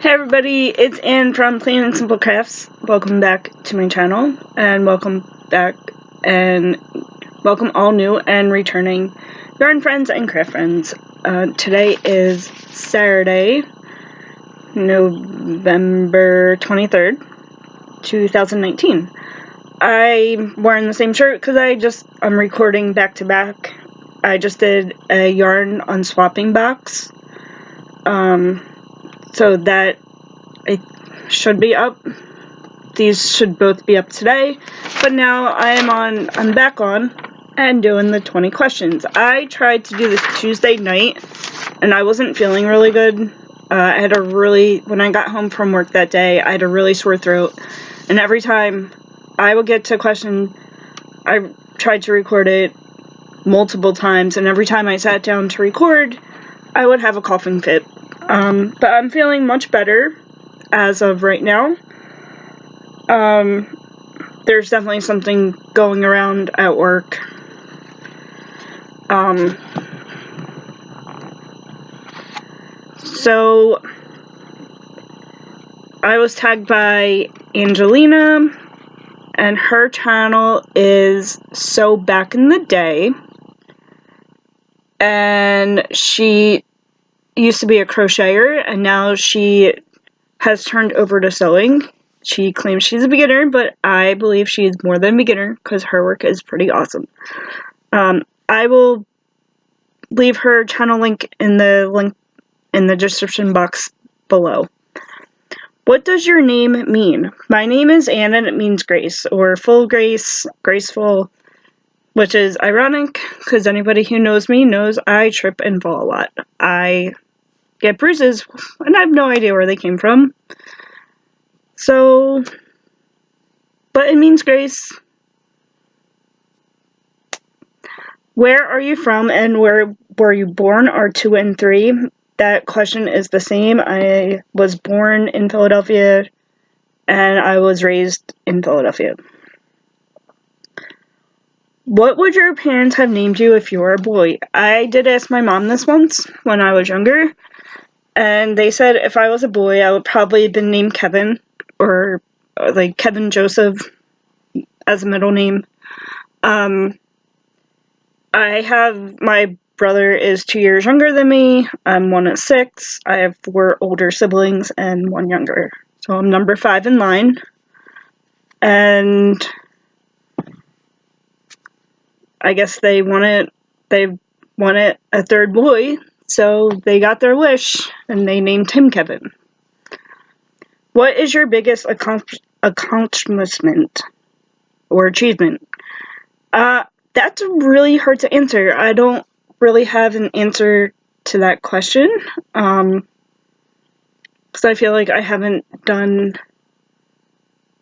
Hey everybody, it's Ann from Plain&SimpleCrafts. Welcome back to my channel, and welcome all new and returning yarn friends and craft friends. Today is Saturday, November 23rd, 2019. I'm wearing the same shirt because I'm recording back to back. I just did a yarn on swapping box. So that it should be up. These should both be up today, but now I'm back on and doing the 20 questions. I tried to do this Tuesday night and I wasn't feeling really good. When I got home from work that day, I had a really sore throat, and every time I would get to a question, I tried to record it multiple times, and every time I sat down to record, I would have a coughing fit. But I'm feeling much better as of right now. There's definitely something going around at work. So I was tagged by Angelina, and her channel is So Back in the Day, and she used to be a crocheter, and now she has turned over to sewing. She claims she's a beginner, but I believe she is more than a beginner because her work is pretty awesome. I will leave her channel link in the description box below. What does your name mean? My name is Anna, and it means grace, or full grace, graceful, which is ironic because anybody who knows me knows I trip and fall a lot. I get bruises, and I have no idea where they came from. So, but it means grace. Where are you from, and where were you born are 2 and 3. That question is the same. I was born in Philadelphia, and I was raised in Philadelphia. What would your parents have named you if you were a boy? I did ask my mom this once when I was younger, and they said if I was a boy, I would probably have been named Kevin, or like Kevin Joseph as a middle name. My brother is 2 years younger than me. I'm 1 of 6. I have 4 older siblings and 1 younger. So I'm number 5 in line. And I guess they wanted a third boy, so they got their wish, and they named him Kevin. What is your biggest accomplishment or achievement? That's really hard to answer. I don't really have an answer to that question, because I feel like I haven't done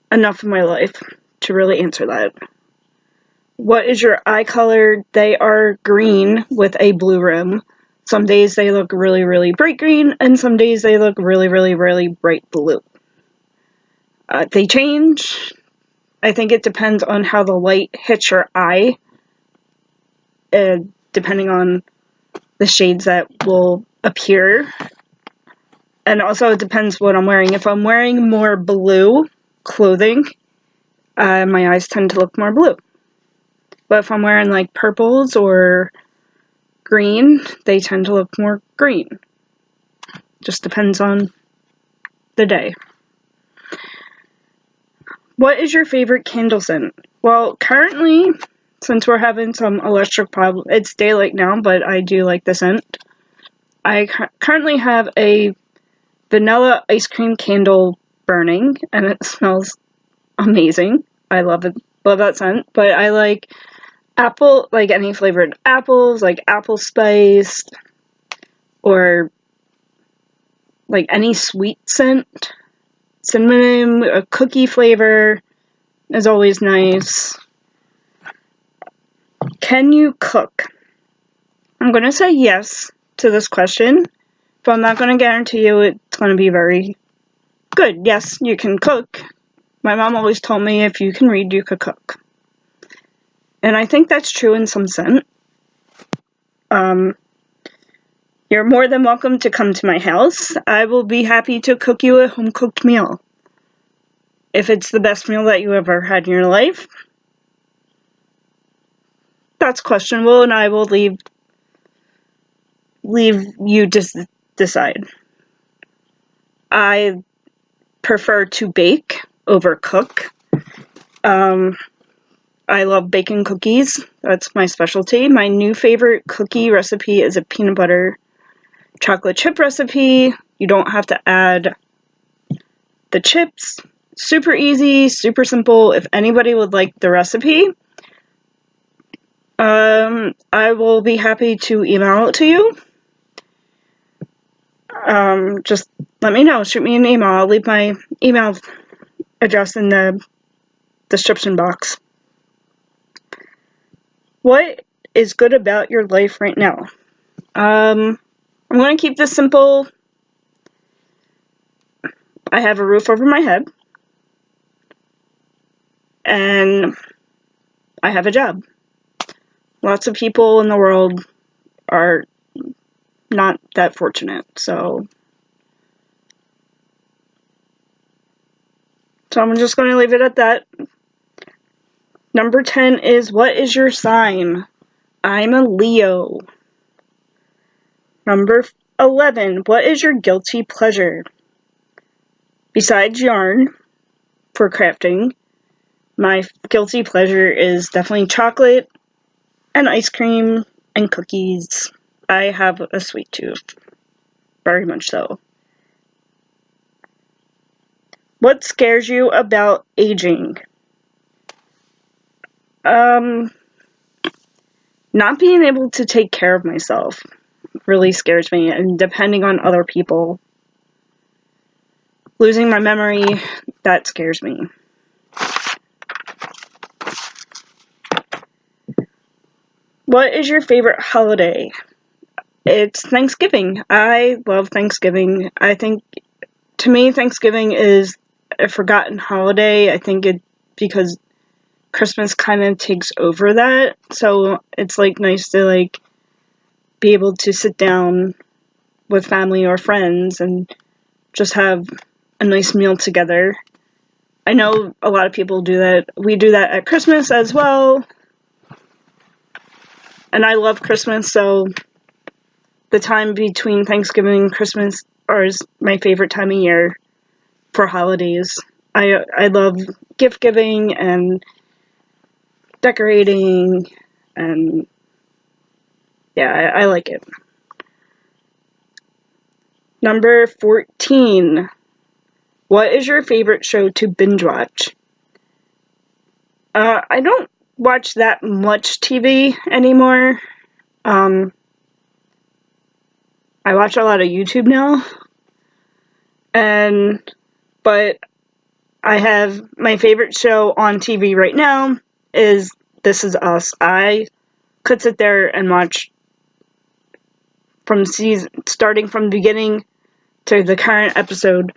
enough in my life to really answer that. What is your eye color? They are green with a blue rim. Some days they look really, really bright green, and some days they look really, really, really bright blue. They change. I think it depends on how the light hits your eye, depending on the shades that will appear. And also it depends what I'm wearing. If I'm wearing more blue clothing, my eyes tend to look more blue. But if I'm wearing like purples or green, they tend to look more green. Just depends on the day. What is your favorite candle scent? Well, currently, since we're having some electric problem, it's daylight now, but I do like the scent. I currently have a vanilla ice cream candle burning, and it smells amazing. I love it. Love that scent. But I like apple, like any flavored apples, like apple spiced, or like any sweet scent. Cinnamon, a cookie flavor is always nice. Can you cook? I'm going to say yes to this question, but I'm not going to guarantee you it's going to be very good. Yes, you can cook. My mom always told me if you can read, you could cook. And I think that's true in some sense. You're more than welcome to come to my house. I will be happy to cook you a home-cooked meal. If it's the best meal that you ever had in your life, that's questionable, and I will leave you to decide. I prefer to bake over cook. I love baking cookies. That's my specialty. My new favorite cookie recipe is a peanut butter chocolate chip recipe. You don't have to add the chips. Super easy, super simple. If anybody would like the recipe, I will be happy to email it to you. Just let me know. Shoot me an email. I'll leave my email address in the description box. What is good about your life right now? I'm going to keep this simple. I have a roof over my head, and I have a job. Lots of people in the world are not that fortunate, so I'm just going to leave it at that. Number 10 is, what is your sign? I'm a Leo. Number 11, what is your guilty pleasure? Besides yarn for crafting, my guilty pleasure is definitely chocolate and ice cream and cookies. I have a sweet tooth. Very much so. What scares you about aging? Not being able to take care of myself really scares me, and depending on other people. Losing my memory, that scares me. What is your favorite holiday? It's Thanksgiving. I love Thanksgiving. I think, to me, Thanksgiving is a forgotten holiday. I think it because Christmas kind of takes over that. So it's like nice to like be able to sit down with family or friends and just have a nice meal together. I know a lot of people do that. We do that at Christmas as well. And I love Christmas, so the time between Thanksgiving and Christmas is my favorite time of year for holidays. I love gift giving and decorating, and yeah, I like it. Number 14. What is your favorite show to binge watch? I don't watch that much TV anymore. I watch a lot of YouTube now. But I have my favorite show on TV right now is This Is Us. I could sit there and watch starting from the beginning to the current episode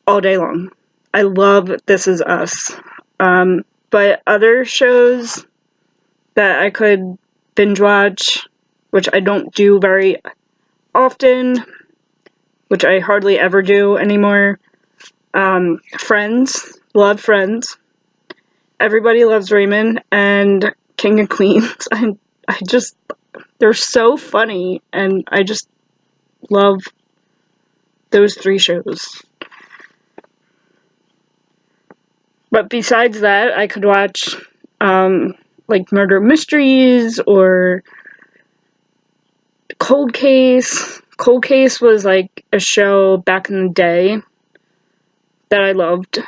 all day long. I love This Is Us. But other shows that I could binge watch, which I don't do very often, which I hardly ever do anymore. Friends. Love Friends. Everybody Loves Raymond and King of Queens. They're so funny, and I just love those three shows. But besides that, I could watch, like murder mysteries or Cold Case. Cold Case was like a show back in the day that I loved.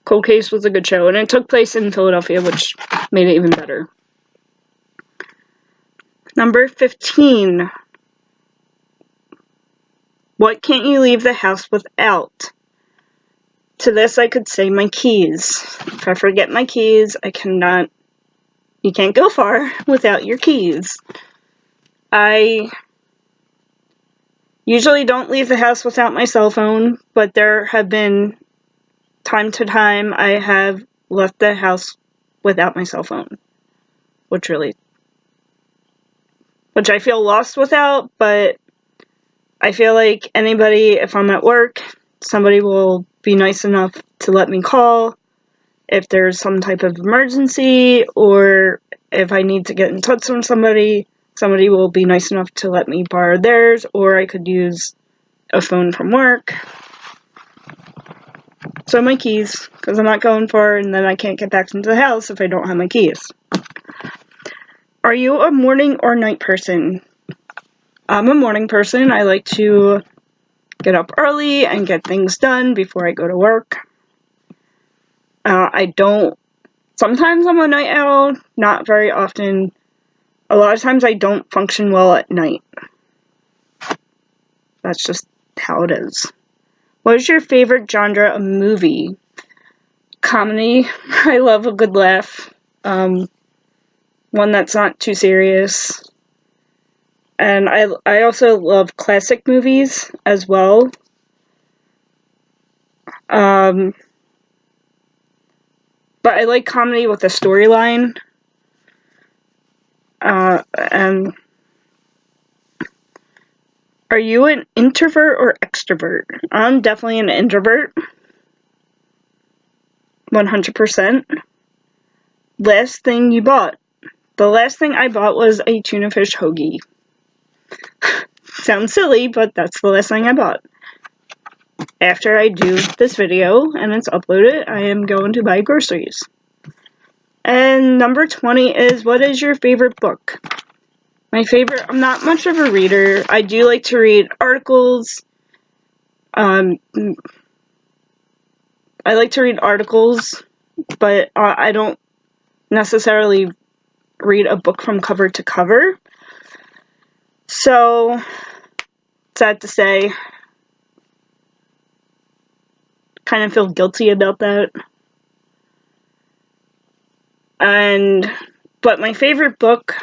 Cold Case was a good show, and it took place in Philadelphia, which made it even better. Number 15. What can't you leave the house without? To this, I could say my keys. If I forget my keys, you can't go far without your keys. I usually don't leave the house without my cell phone, but there have been time to time I have left the house without my cell phone, which really which I feel lost without, but I feel like anybody, if I'm at work, somebody will be nice enough to let me call if there's some type of emergency, or if I need to get in touch with somebody will be nice enough to let me borrow theirs, or I could use a phone from work. So my keys, because I'm not going far and then I can't get back into the house if I don't have my keys. Are you a morning or night person? I'm a morning person. I like to get up early and get things done before I go to work. Sometimes I'm a night owl, not very often. A lot of times I don't function well at night. That's just how it is. What is your favorite genre of movie? Comedy. I love a good laugh. One that's not too serious. And I also love classic movies as well. But I like comedy with a storyline. And are you an introvert or extrovert? I'm definitely an introvert. 100%. Last thing you bought? The last thing I bought was a tuna fish hoagie. Sounds silly, but that's the last thing I bought. After I do this video and it's uploaded, I am going to buy groceries. And number 20 is, what is your favorite book? My favorite, I'm not much of a reader. I do like to read articles. I like to read articles, but I don't necessarily read a book from cover to cover. So, sad to say, kind of feel guilty about that. But my favorite book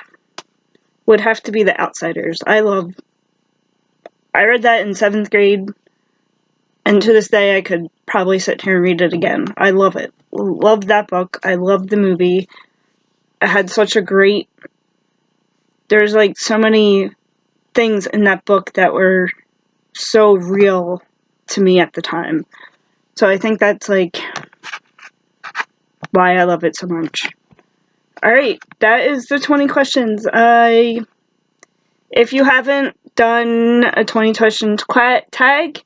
would have to be The Outsiders. I read that in 7th grade, and to this day I could probably sit here and read it again. I love it. Love that book. I love the movie. It had such a great... There's like so many things in that book that were so real to me at the time. So I think that's like why I love it so much. Alright, that is the 20 questions. If you haven't done a 20 questions tag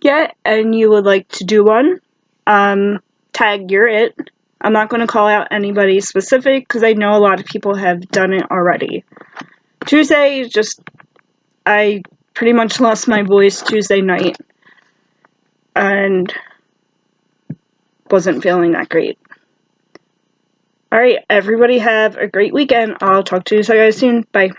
yet and you would like to do one, tag You're It. I'm not going to call out anybody specific because I know a lot of people have done it already. Tuesday, I pretty much lost my voice Tuesday night and wasn't feeling that great. Alright, everybody have a great weekend. I'll talk to you guys soon. Bye.